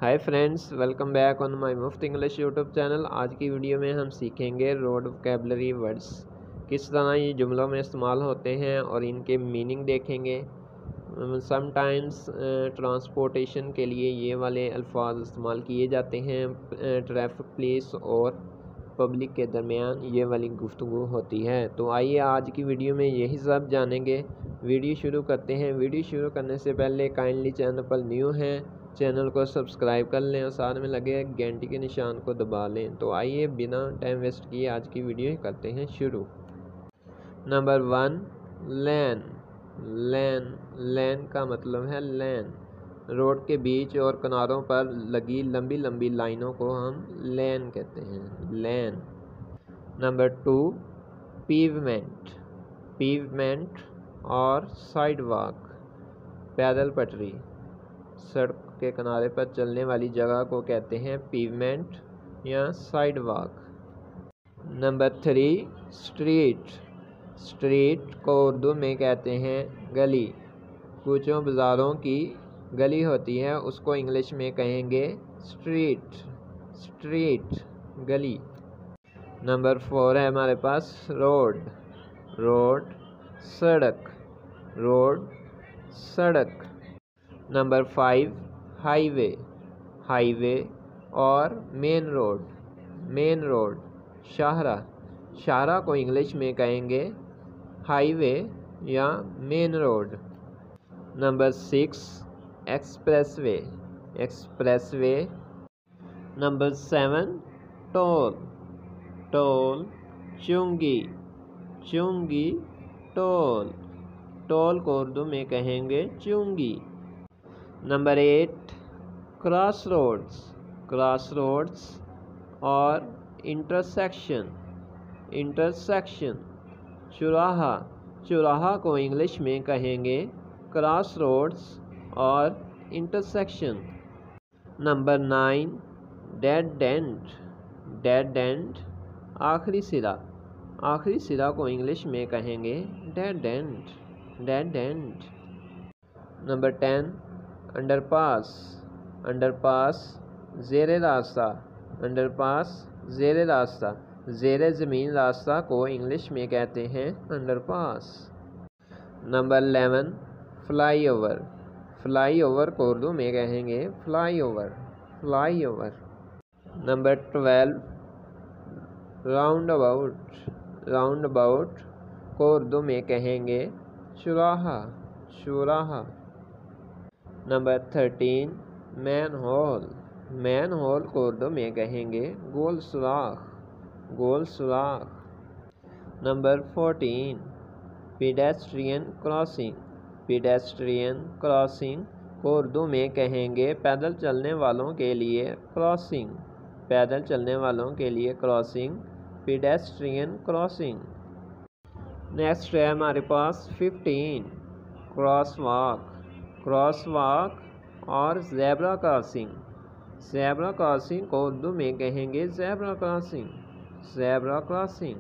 Hi friends, welcome back on my मुफ्त English YouTube channel. आज की वीडियो में हम सीखेंगे रोड वोकैबुलरी वर्ड्स, किस तरह ये जुमलों में इस्तेमाल होते हैं और इनके मीनिंग देखेंगे। समटाइम्स ट्रांसपोर्टेशन के लिए ये वाले अल्फाज इस्तेमाल किए जाते हैं। ट्रैफिक पुलिस और पब्लिक के दरमियान ये वाली गुफ्तगू होती है। तो आइए आज की वीडियो में यही सब जानेंगे। वीडियो शुरू करते हैं। वीडियो शुरू करने से पहले काइंडली चैनल पर न्यू हैं, चैनल को सब्सक्राइब कर लें और साथ में लगे घंटी के निशान को दबा लें। तो आइए बिना टाइम वेस्ट किए आज की वीडियो करते हैं शुरू। नंबर 1, लैन। लैन लैन का मतलब है लैन। रोड के बीच और किनारों पर लगी लंबी लंबी लाइनों को हम लैन कहते हैं, लैन। नंबर 2, पीवमेंट। पीवमेंट और साइडवॉक, पैदल पटरी। सड़क के किनारे पर चलने वाली जगह को कहते हैं पीवमेंट या साइडवॉक। Number 3, street. स्ट्रीट को उर्दू में कहते हैं गली। कुछों बाज़ारों की गली होती है, उसको इंग्लिश में कहेंगे स्ट्रीट। स्ट्रीट गली। नंबर 4 है हमारे पास रोड। रोड सड़क। रोड सड़क। Number 5, highway. हाईवे और मेन रोड। मेन रोड शाहरा। शाहरा को इंग्लिश में कहेंगे हाईवे या main road. Number 6, expressway. Expressway. Number 7, toll. Toll चुंगी। चुंगी टोल। टोल को उर्दू में कहेंगे चुंगी। Number 8, cross roads. Cross roads और इंटरसेक्शन। इंटरसेक्शन चौराहा। चौराहा को इंग्लिश में कहेंगे क्रॉस रोड्स और intersection. Number 9, dead end. Dead and आखिरी सिरा। आखिरी सिरा को इंग्लिश में कहेंगे dead end. Dead and. Number 10, underpass. Underpass ज़ेरे रास्ता। अंडरपास ज़ेरे रास्ता। ज़ेरे ज़मीन रास्ता को इंग्लिश में कहते हैं underpass. Number 11, flyover. Flyover को उर्दू में कहेंगे flyover. Flyover. Number 12, roundabout. Roundabout को उर्दू में कहेंगे चौराहा। चौराहा। Number 13, manhole. Manhole को उर्दू में कहेंगे गोल सुराख। गोल सुराख। Number 14, pedestrian crossing. Pedestrian crossing को उर्दू में कहेंगे पैदल चलने वालों के लिए क्रॉसिंग। पैदल चलने वालों के लिए क्रॉसिंग, पेडेस्ट्रियन क्रॉसिंग। नेक्स्ट है हमारे पास 15, क्रॉस वॉक। क्रॉस वॉक और ज़ेब्रा क्रॉसिंग। ज़ेब्रा क्रॉसिंग को उर्दू में कहेंगे ज़ेब्रा क्रॉसिंग। Zebra crossing.